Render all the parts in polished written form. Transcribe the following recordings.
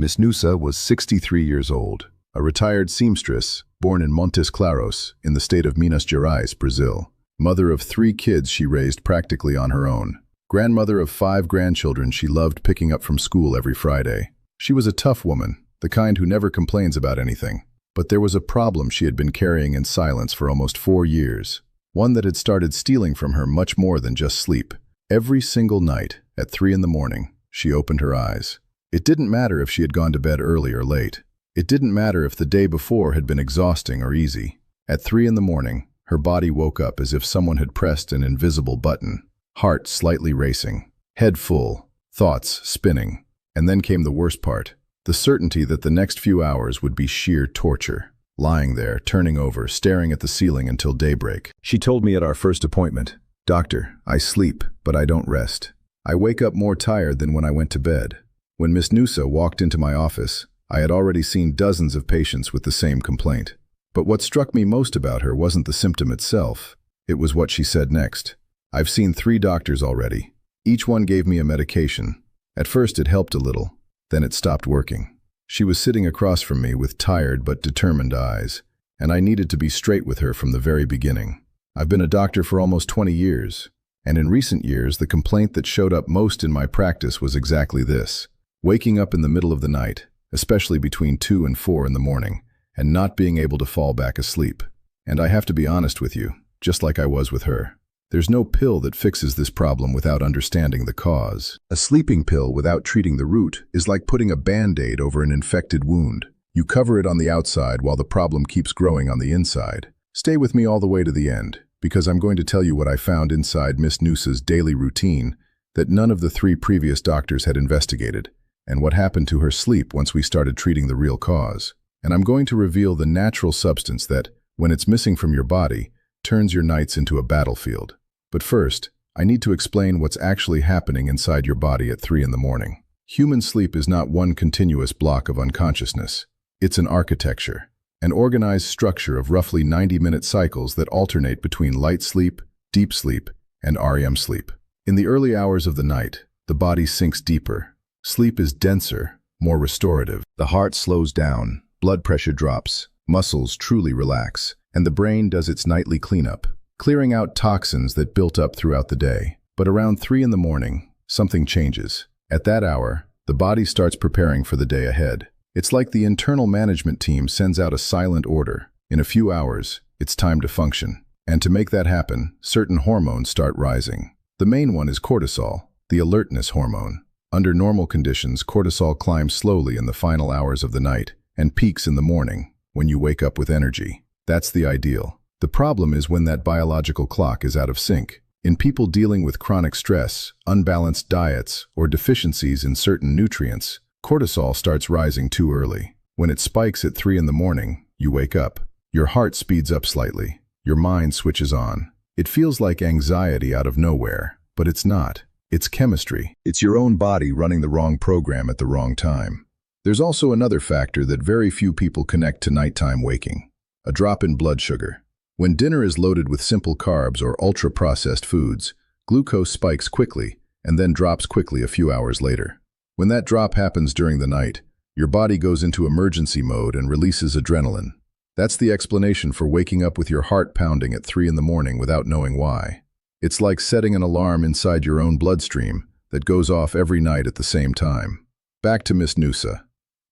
Miss Nusa was 63 years old, a retired seamstress born in Montes Claros in the state of Minas Gerais, Brazil. Mother of 3 kids she raised practically on her own. Grandmother of 5 grandchildren she loved picking up from school every Friday. She was a tough woman, the kind who never complains about anything. But there was a problem she had been carrying in silence for almost 4 years. One that had started stealing from her much more than just sleep. Every single night, at 3 in the morning, she opened her eyes. It didn't matter if she had gone to bed early or late. It didn't matter if the day before had been exhausting or easy. At 3 in the morning, her body woke up as if someone had pressed an invisible button. Heart slightly racing, head full, thoughts spinning. And then came the worst part. The certainty that the next few hours would be sheer torture. Lying there, turning over, staring at the ceiling until daybreak. She told me at our first appointment, "Doctor, I sleep, but I don't rest. I wake up more tired than when I went to bed." When Miss Nusa walked into my office, I had already seen dozens of patients with the same complaint. But what struck me most about her wasn't the symptom itself. It was what she said next. "I've seen 3 doctors already. Each one gave me a medication. At first it helped a little. Then it stopped working." She was sitting across from me with tired but determined eyes, and I needed to be straight with her from the very beginning. I've been a doctor for almost 20 years, and in recent years the complaint that showed up most in my practice was exactly this: waking up in the middle of the night, especially between 2 and 4 in the morning, and not being able to fall back asleep. And I have to be honest with you, just like I was with her. There's no pill that fixes this problem without understanding the cause. A sleeping pill without treating the root is like putting a Band-Aid over an infected wound. You cover it on the outside while the problem keeps growing on the inside. Stay with me all the way to the end, because I'm going to tell you what I found inside Miss Nusa's daily routine that none of the 3 previous doctors had investigated, and what happened to her sleep once we started treating the real cause. And I'm going to reveal the natural substance that, when it's missing from your body, turns your nights into a battlefield. But first, I need to explain what's actually happening inside your body at 3 in the morning. Human sleep is not one continuous block of unconsciousness. It's an architecture, an organized structure of roughly 90-minute cycles that alternate between light sleep, deep sleep, and REM sleep. In the early hours of the night, the body sinks deeper. Sleep is denser, more restorative. The heart slows down, blood pressure drops, muscles truly relax, and the brain does its nightly cleanup, clearing out toxins that built up throughout the day. But around 3 in the morning, something changes. At that hour, the body starts preparing for the day ahead. It's like the internal management team sends out a silent order. In a few hours, it's time to function. And to make that happen, certain hormones start rising. The main one is cortisol, the alertness hormone. Under normal conditions, cortisol climbs slowly in the final hours of the night and peaks in the morning, when you wake up with energy. That's the ideal. The problem is when that biological clock is out of sync. In people dealing with chronic stress, unbalanced diets, or deficiencies in certain nutrients, cortisol starts rising too early. When it spikes at 3 in the morning, you wake up. Your heart speeds up slightly. Your mind switches on. It feels like anxiety out of nowhere, but it's not. It's chemistry. It's your own body running the wrong program at the wrong time. There's also another factor that very few people connect to nighttime waking: a drop in blood sugar. When dinner is loaded with simple carbs or ultra-processed foods, glucose spikes quickly and then drops quickly a few hours later. When that drop happens during the night, your body goes into emergency mode and releases adrenaline. That's the explanation for waking up with your heart pounding at 3 in the morning without knowing why. It's like setting an alarm inside your own bloodstream that goes off every night at the same time. Back to Miss Nusa.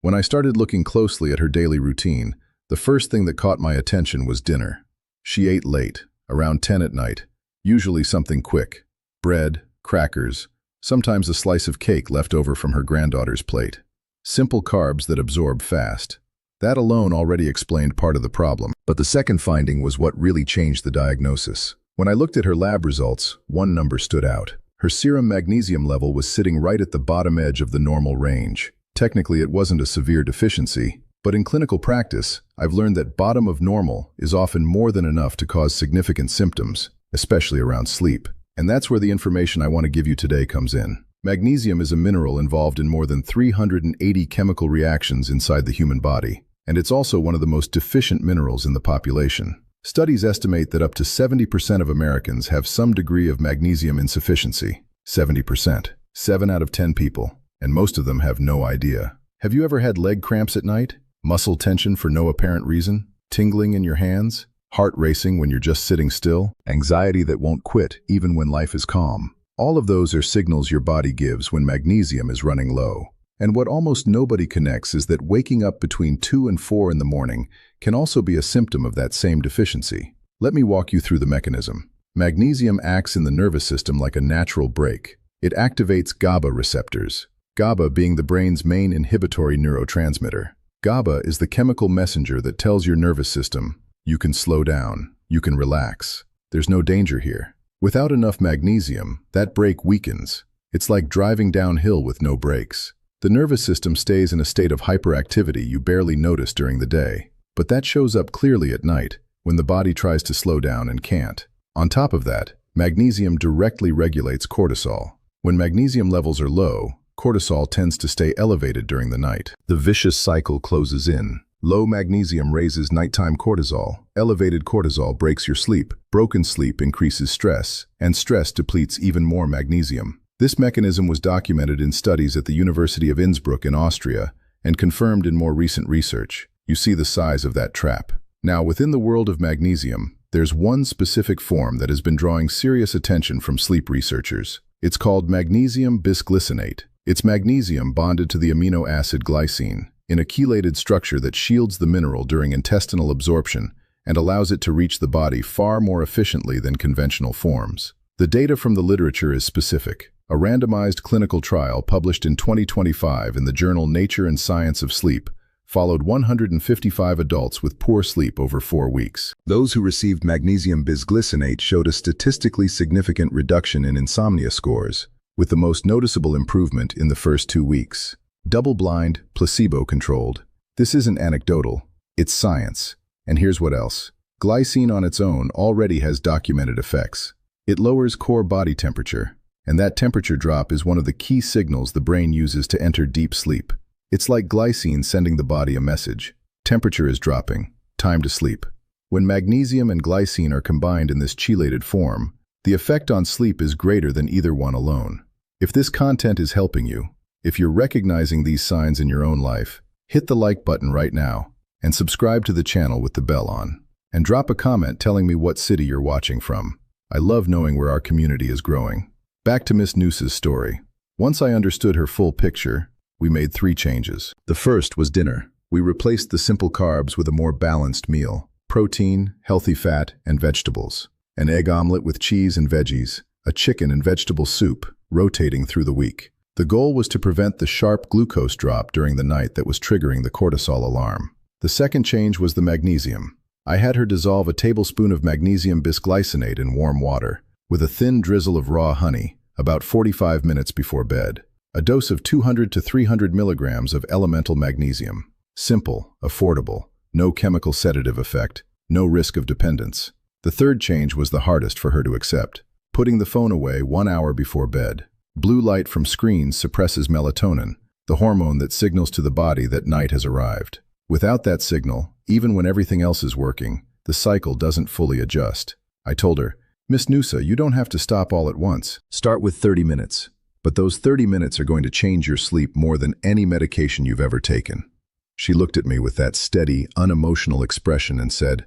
When I started looking closely at her daily routine, the first thing that caught my attention was dinner. She ate late, around 10 at night, usually something quick: bread, crackers, sometimes a slice of cake left over from her granddaughter's plate. Simple carbs that absorb fast. That alone already explained part of the problem. But the second finding was what really changed the diagnosis. When I looked at her lab results, one number stood out. Her serum magnesium level was sitting right at the bottom edge of the normal range. Technically, it wasn't a severe deficiency, but in clinical practice, I've learned that bottom of normal is often more than enough to cause significant symptoms, especially around sleep. And that's where the information I want to give you today comes in. Magnesium is a mineral involved in more than 380 chemical reactions inside the human body, and it's also one of the most deficient minerals in the population. Studies estimate that up to 70% of Americans have some degree of magnesium insufficiency. 70%. 7 out of 10 people, and most of them have no idea. Have you ever had leg cramps at night? Muscle tension for no apparent reason? Tingling in your hands? Heart racing when you're just sitting still? Anxiety that won't quit even when life is calm? All of those are signals your body gives when magnesium is running low. And what almost nobody connects is that waking up between 2 and 4 in the morning can also be a symptom of that same deficiency. Let me walk you through the mechanism. Magnesium acts in the nervous system like a natural brake. It activates GABA receptors, GABA being the brain's main inhibitory neurotransmitter. GABA is the chemical messenger that tells your nervous system, you can slow down, you can relax. There's no danger here. Without enough magnesium, that brake weakens. It's like driving downhill with no brakes. The nervous system stays in a state of hyperactivity you barely notice during the day. But that shows up clearly at night, when the body tries to slow down and can't. On top of that, magnesium directly regulates cortisol. When magnesium levels are low, cortisol tends to stay elevated during the night. The vicious cycle closes in. Low magnesium raises nighttime cortisol. Elevated cortisol breaks your sleep. Broken sleep increases stress, and stress depletes even more magnesium. This mechanism was documented in studies at the University of Innsbruck in Austria and confirmed in more recent research. You see the size of that trap. Now, within the world of magnesium, there's one specific form that has been drawing serious attention from sleep researchers. It's called magnesium bisglycinate. It's magnesium bonded to the amino acid glycine in a chelated structure that shields the mineral during intestinal absorption and allows it to reach the body far more efficiently than conventional forms. The data from the literature is specific. A randomized clinical trial published in 2025 in the journal Nature and Science of Sleep followed 155 adults with poor sleep over 4 weeks. Those who received magnesium bisglycinate showed a statistically significant reduction in insomnia scores, with the most noticeable improvement in the first 2 weeks. Double-blind, placebo-controlled. This isn't anecdotal, it's science. And here's what else. Glycine on its own already has documented effects. It lowers core body temperature, and that temperature drop is one of the key signals the brain uses to enter deep sleep. It's like glycine sending the body a message. Temperature is dropping. Time to sleep. When magnesium and glycine are combined in this chelated form, the effect on sleep is greater than either one alone. If this content is helping you, if you're recognizing these signs in your own life, hit the like button right now and subscribe to the channel with the bell on. And drop a comment telling me what city you're watching from. I love knowing where our community is growing. Back to Miss Noosa's story. Once I understood her full picture, we made 3 changes. The first was dinner. We replaced the simple carbs with a more balanced meal. Protein, healthy fat, and vegetables. An egg omelet with cheese and veggies. A chicken and vegetable soup, rotating through the week. The goal was to prevent the sharp glucose drop during the night that was triggering the cortisol alarm. The second change was the magnesium. I had her dissolve a tablespoon of magnesium bisglycinate in warm water, with a thin drizzle of raw honey, about 45 minutes before bed. A dose of 200 to 300 milligrams of elemental magnesium. Simple, affordable, no chemical sedative effect, no risk of dependence. The third change was the hardest for her to accept. Putting the phone away 1 hour before bed. Blue light from screens suppresses melatonin, the hormone that signals to the body that night has arrived. Without that signal, even when everything else is working, the cycle doesn't fully adjust. I told her, Miss Noosa, you don't have to stop all at once. Start with 30 minutes. But those 30 minutes are going to change your sleep more than any medication you've ever taken. She looked at me with that steady, unemotional expression and said,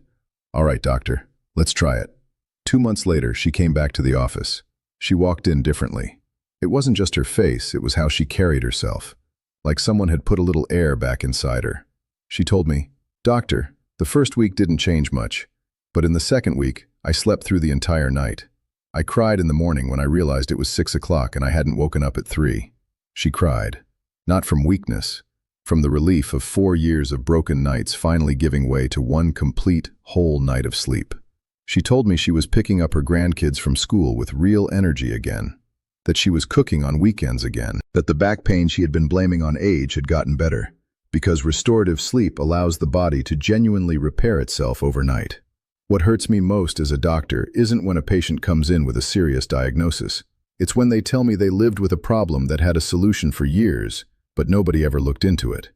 "All right, doctor, let's try it." 2 months later, she came back to the office. She walked in differently. It wasn't just her face, it was how she carried herself. Like someone had put a little air back inside her. She told me, "Doctor, the first week didn't change much, but in the second week, I slept through the entire night. I cried in the morning when I realized it was 6 o'clock and I hadn't woken up at 3. She cried. Not from weakness, from the relief of 4 years of broken nights finally giving way to one complete, whole night of sleep. She told me she was picking up her grandkids from school with real energy again, that she was cooking on weekends again, that the back pain she had been blaming on age had gotten better, because restorative sleep allows the body to genuinely repair itself overnight. What hurts me most as a doctor isn't when a patient comes in with a serious diagnosis. It's when they tell me they lived with a problem that had a solution for years, but nobody ever looked into it.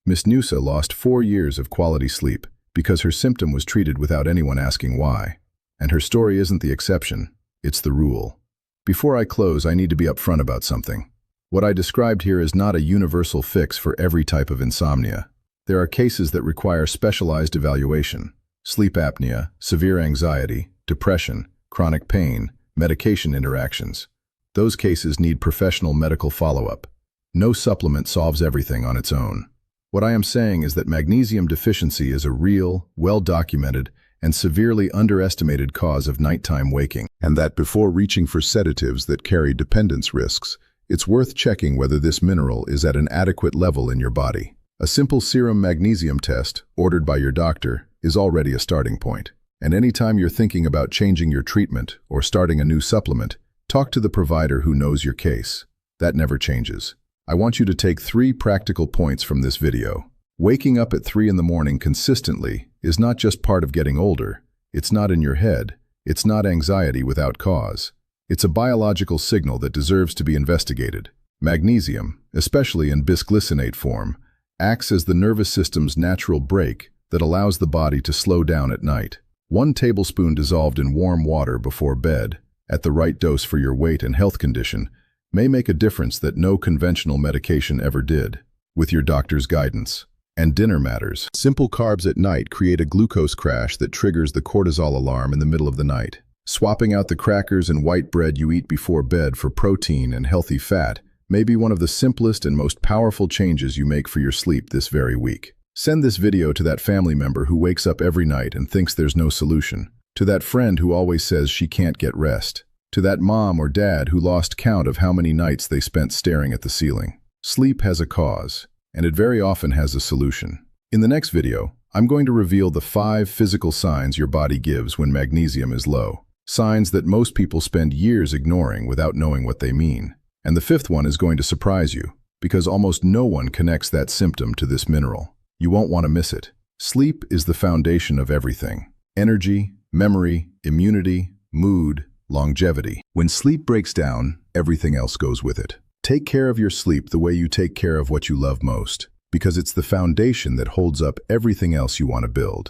Miss Noosa lost 4 years of quality sleep because her symptom was treated without anyone asking why. And her story isn't the exception, it's the rule. Before I close, I need to be upfront about something. What I described here is not a universal fix for every type of insomnia. There are cases that require specialized evaluation: sleep apnea, severe anxiety, depression, chronic pain, medication interactions. Those cases need professional medical follow-up. No supplement solves everything on its own. What I am saying is that magnesium deficiency is a real, well-documented, and severely underestimated cause of nighttime waking, and that before reaching for sedatives that carry dependence risks, it's worth checking whether this mineral is at an adequate level in your body. A simple serum magnesium test, ordered by your doctor, is already a starting point. And anytime you're thinking about changing your treatment or starting a new supplement, talk to the provider who knows your case. That never changes. I want you to take 3 practical points from this video. Waking up at 3 in the morning consistently is not just part of getting older. It's not in your head. It's not anxiety without cause. It's a biological signal that deserves to be investigated. Magnesium, especially in bisglycinate form, acts as the nervous system's natural brake that allows the body to slow down at night. 1 tablespoon dissolved in warm water before bed, at the right dose for your weight and health condition, may make a difference that no conventional medication ever did, with your doctor's guidance. And dinner matters. Simple carbs at night create a glucose crash that triggers the cortisol alarm in the middle of the night. Swapping out the crackers and white bread you eat before bed for protein and healthy fat may be one of the simplest and most powerful changes you make for your sleep this very week. Send this video to that family member who wakes up every night and thinks there's no solution, to that friend who always says she can't get rest, to that mom or dad who lost count of how many nights they spent staring at the ceiling. Sleep has a cause, and it very often has a solution. In the next video, I'm going to reveal the 5 physical signs your body gives when magnesium is low. Signs that most people spend years ignoring without knowing what they mean. And the 5th one is going to surprise you, because almost no one connects that symptom to this mineral. You won't want to miss it. Sleep is the foundation of everything: energy, memory, immunity, mood, longevity. When sleep breaks down, everything else goes with it. Take care of your sleep the way you take care of what you love most, because it's the foundation that holds up everything else you want to build.